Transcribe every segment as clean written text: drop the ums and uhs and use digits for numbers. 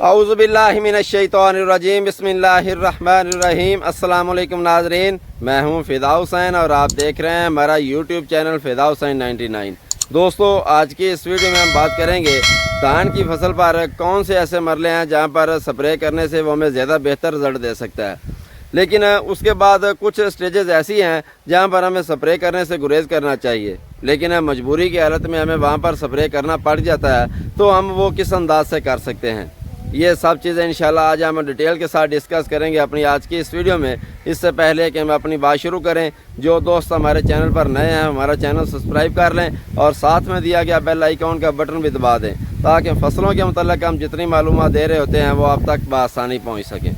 औज़ुबिल्लाहि मिनश्शैतानिर्रजीम बिस्मिल्लाहिर्रहमानिर्रहीम। अस्सलाम वालेकुम नाज़रीन, मैं हूं फ़िदा हुसैन और आप देख रहे हैं हमारा यूट्यूब चैनल फ़िदा हुसैन 99। दोस्तों, आज की इस वीडियो में हम बात करेंगे धान की फसल पर कौन से ऐसे मरले हैं जहां पर स्प्रे करने से वो हमें ज़्यादा बेहतर रिज़ल्ट दे सकता है। लेकिन उसके बाद कुछ स्टेजेस ऐसी हैं जहां पर हमें स्प्रे करने से गुरेज करना चाहिए, लेकिन मजबूरी की हालत में हमें वहां पर स्प्रे करना पड़ जाता है, तो हम वो किस अंदाज से कर सकते हैं। ये सब चीज़ें इंशाल्लाह आज हम डिटेल के साथ डिस्कस करेंगे अपनी आज की इस वीडियो में। इससे पहले कि हम अपनी बात शुरू करें, जो दोस्त हमारे चैनल पर नए हैं हमारा चैनल सब्सक्राइब कर लें और साथ में दिया गया बेल आइकॉन का बटन भी दबा दें, ताकि फसलों के मतलब हम जितनी मालूमात दे रहे होते हैं वो आप तक बआसानी पहुँच सकें।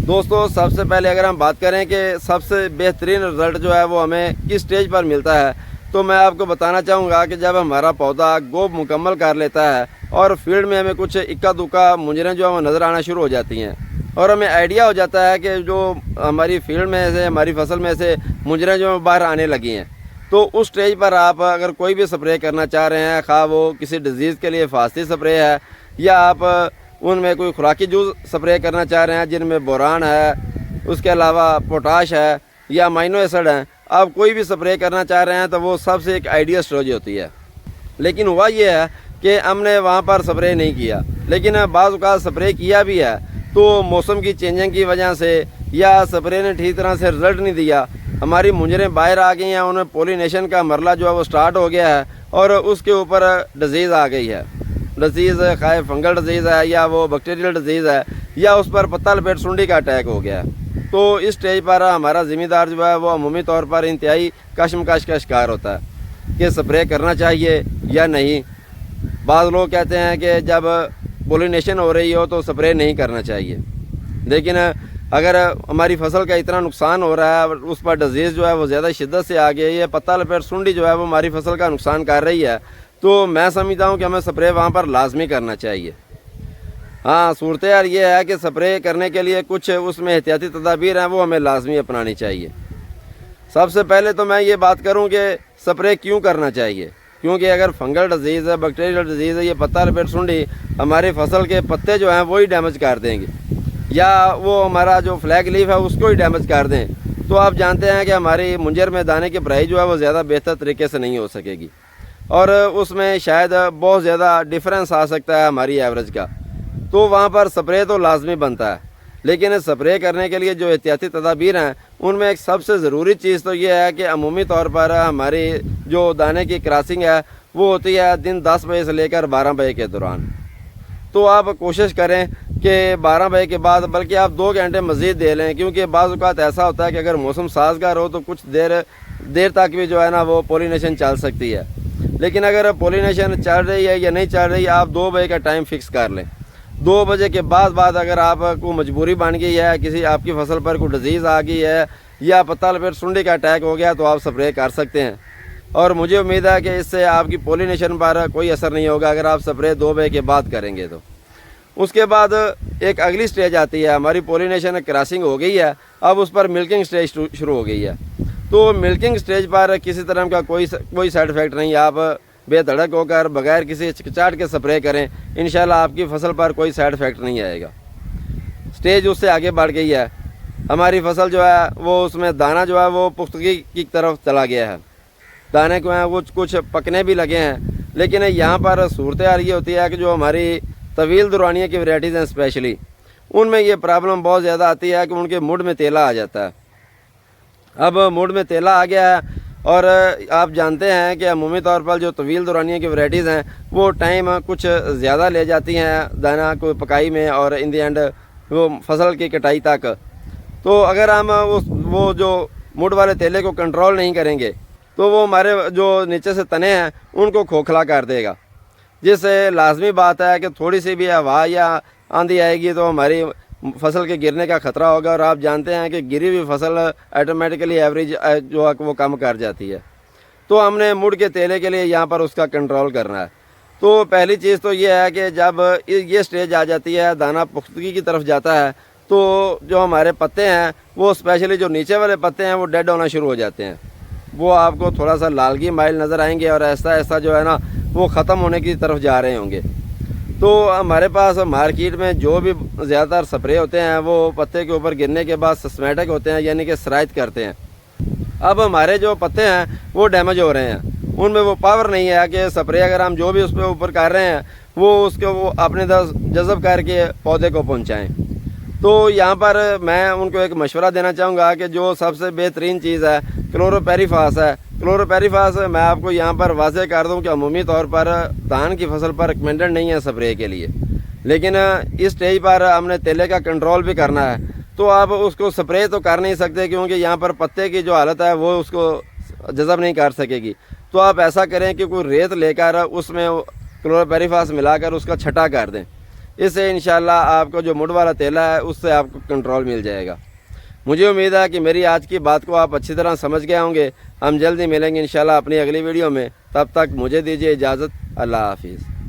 दोस्तों, सबसे पहले अगर हम बात करें कि सबसे बेहतरीन रिज़ल्ट जो है वो हमें किस स्टेज पर मिलता है, तो मैं आपको बताना चाहूँगा कि जब हमारा पौधा गोब मुकम्मल कर लेता है और फील्ड में हमें कुछ इक्का दुक्का मुजरें जो है वो नज़र आना शुरू हो जाती हैं और हमें आइडिया हो जाता है कि जो हमारी फील्ड में से हमारी फसल में से मुजरें जो बाहर आने लगी हैं, तो उस स्टेज पर आप अगर कोई भी स्प्रे करना चाह रहे हैं, खा वो किसी डिज़ीज़ के लिए फास्टी स्प्रे है या आप उनमें कोई खुराकी जूस स्प्रे करना चाह रहे हैं जिनमें बोरान है, उसके अलावा पोटाश है या अमाइनो एसिड है, आप कोई भी स्प्रे करना चाह रहे हैं तो वो सबसे एक आइडियल स्टेज होती है। लेकिन हुआ ये है कि हमने वहाँ पर स्प्रे नहीं किया, लेकिन बाज़ औक़ात स्प्रे किया भी है तो मौसम की चेंजिंग की वजह से या स्प्रे ने ठीक तरह से रिज़ल्ट नहीं दिया, हमारी मुंजरें बाहर आ गई हैं, उनमें पोलिनेशन का मरला जो है वो स्टार्ट हो गया है और उसके ऊपर डिज़ीज़ आ गई है। डिज़ीज़ खाए फंगल डिज़ीज़ है या वो बैक्टीरियल डिज़ीज़ है या उस पर पत्ता लपेट सुंडी का अटैक हो गया है। तो इस स्टेज पर हमारा ज़िम्मेदार जो है वो अमूमी तौर पर इंतहाई कशमकश का शिकार होता है कि स्प्रे करना चाहिए या नहीं। बाज़ लोग कहते हैं कि जब पोलिनेशन हो रही हो तो स्प्रे नहीं करना चाहिए, लेकिन अगर हमारी फसल का इतना नुकसान हो रहा है, उस पर डिज़ीज़ जो है वो ज़्यादा शिद्दत से आ गई है, पत्ता लपेट सुंडी जो है वो हमारी फसल का नुकसान कर रही है, तो मैं समझता हूँ कि हमें स्प्रे वहाँ पर लाजमी करना चाहिए। हाँ, सूरत हाल ये है कि स्प्रे करने के लिए कुछ उसमें एहतियाती तदाबीर हैं वो हमें लाजमी अपनानी चाहिए। सबसे पहले तो मैं ये बात करूँ कि स्प्रे क्यों करना चाहिए, क्योंकि अगर फंगल डिज़ीज़ है, बैक्टीरियल डिज़ीज़ है, ये पत्ता लपेट सुंडी हमारी फसल के पत्ते जो हैं वो ही डैमेज कर देंगे या वो हमारा जो फ्लैग लीफ है उसको ही डैमेज कर दें, तो आप जानते हैं कि हमारी मुंजर में दाने की भराई जो है वो ज़्यादा बेहतर तरीके से नहीं हो सकेगी और उसमें शायद बहुत ज़्यादा डिफरेंस आ सकता है हमारी एवरेज का। तो वहाँ पर स्प्रे तो लाजमी बनता है, लेकिन स्प्रे करने के लिए जो एहतियाती तदाबीर हैं उनमें एक सबसे ज़रूरी चीज़ तो ये है कि अमूमी तौर पर हमारी जो दाने की क्रॉसिंग है वो होती है दिन 10 बजे से लेकर 12 बजे के दौरान। तो आप कोशिश करें कि 12 बजे के बाद बल्कि आप 2 घंटे मज़ीद दे लें, क्योंकि बाज़ औक़ात ऐसा होता है कि अगर मौसम साज़गार हो तो कुछ देर तक भी जो है ना वो पोलिनेशन चल सकती है, लेकिन अगर पोलिनेशन चल रही है या नहीं चल रही, आप 2 बजे का टाइम फ़िक्स कर लें। 2 बजे के बाद अगर आपको मजबूरी बन गई है, किसी आपकी फसल पर कोई डिज़ीज़ आ गई है या पत्ता लपेट सुंडी का अटैक हो गया, तो आप स्प्रे कर सकते हैं और मुझे उम्मीद है कि इससे आपकी पोलिनेशन पर कोई असर नहीं होगा अगर आप स्प्रे 2 बजे के बाद करेंगे। तो उसके बाद एक अगली स्टेज आती है, हमारी पोलिनेशन क्रॉसिंग हो गई है, अब उस पर मिल्किंग स्टेज शुरू हो गई है। तो मिल्किंग स्टेज पर किसी तरह का कोई साइड इफ़ेक्ट नहीं, आप बेधड़क होकर बगैर किसी हिचकिचाहट के स्प्रे करें, इंशाल्लाह आपकी फसल पर कोई साइड इफ़ेक्ट नहीं आएगा। स्टेज उससे आगे बढ़ गई है, हमारी फसल जो है वो उसमें दाना जो है वो पुख्तगी की तरफ चला गया है, दाने को हैं कुछ पकने भी लगे हैं। लेकिन यहाँ पर सूरत हाल ये होती है कि जो हमारी तवील दुरानिया की वैराइटीज़ हैं स्पेशली, उनमें ये प्रॉब्लम बहुत ज़्यादा आती है कि उनके मुड़ में तेला आ जाता है। अब मुड़ में तेला आ गया है और आप जानते हैं कि अमूमी तौर पर जो तवील दौरानिया की वैराइटीज़ हैं वो टाइम कुछ ज़्यादा ले जाती हैं दाना को पकाई में और इन दी एंड वो फसल की कटाई तक। तो अगर हम वो जो मुड़ वाले तेले को कंट्रोल नहीं करेंगे तो वो हमारे जो नीचे से तने हैं उनको खोखला कर देगा, जिससे लाजमी बात है कि थोड़ी सी भी हवा या आंधी आएगी तो हमारी फसल के गिरने का ख़तरा होगा और आप जानते हैं कि गिरी हुई फसल ऑटोमेटिकली एवरेज जो है वो कम कर जाती है। तो हमने मुड़ के तेले के लिए यहाँ पर उसका कंट्रोल करना है। तो पहली चीज़ तो ये है कि जब ये स्टेज आ जाती है, दाना पुख्तगी की तरफ जाता है, तो जो हमारे पत्ते हैं वो स्पेशली जो नीचे वाले पत्ते हैं वो डेड होना शुरू हो जाते हैं, वो आपको थोड़ा सा लालगी माइल नज़र आएंगे और ऐसा ऐसा जो है ना वो ख़त्म होने की तरफ जा रहे होंगे। تو ہمارے پاس مارکیٹ میں جو بھی زیادہ تر سپرے ہوتے ہیں وہ پتے کے اوپر گرنے کے بعد سسمیٹک ہوتے ہیں، یعنی کہ سرائت کرتے ہیں۔ اب ہمارے جو پتے ہیں وہ ڈیمیج ہو رہے ہیں، ان میں وہ پاور نہیں ہے کہ سپرے اگر ہم جو بھی اس پہ اوپر کر رہے ہیں وہ اس کو وہ اپنے جذب کر کے پودے کو پہنچائیں۔ تو یہاں پر میں ان کو ایک مشورہ دینا چاہوں گا کہ جو سب سے بہترین چیز ہے کلوروپیریفاس ہے۔ کلوروپیریفاس میں آپ کو یہاں پر واضح کر دوں کہ عمومی طور پر دھان کی فصل پر ریکمینڈڈ نہیں ہے سپرے کے لیے، لیکن اس سٹیج پر ہم نے تیلے کا کنٹرول بھی کرنا ہے، تو آپ اس کو سپرے تو کر نہیں سکتے کیونکہ یہاں پر پتے کی جو حالت ہے وہ اس کو جذب نہیں کر سکے گی۔ تو آپ ایسا کریں کہ کوئی ریت لے کر اس میں کلوروپیریفاس ملا کر اس کا چھٹا کر دیں، اس سے انشاءاللہ آپ کو جو مڈ والا تیلا ہے اس سے آپ کو کنٹرول مل جائے گا۔ مجھے امید ہے کہ میری آج کی بات کو آپ اچھی طرح سمجھ گئے ہوں گے۔ ہم جلدی ملیں گے انشاءاللہ اپنی اگلی ویڈیو میں، تب تک مجھے دیجیے اجازت۔ اللہ حافظ۔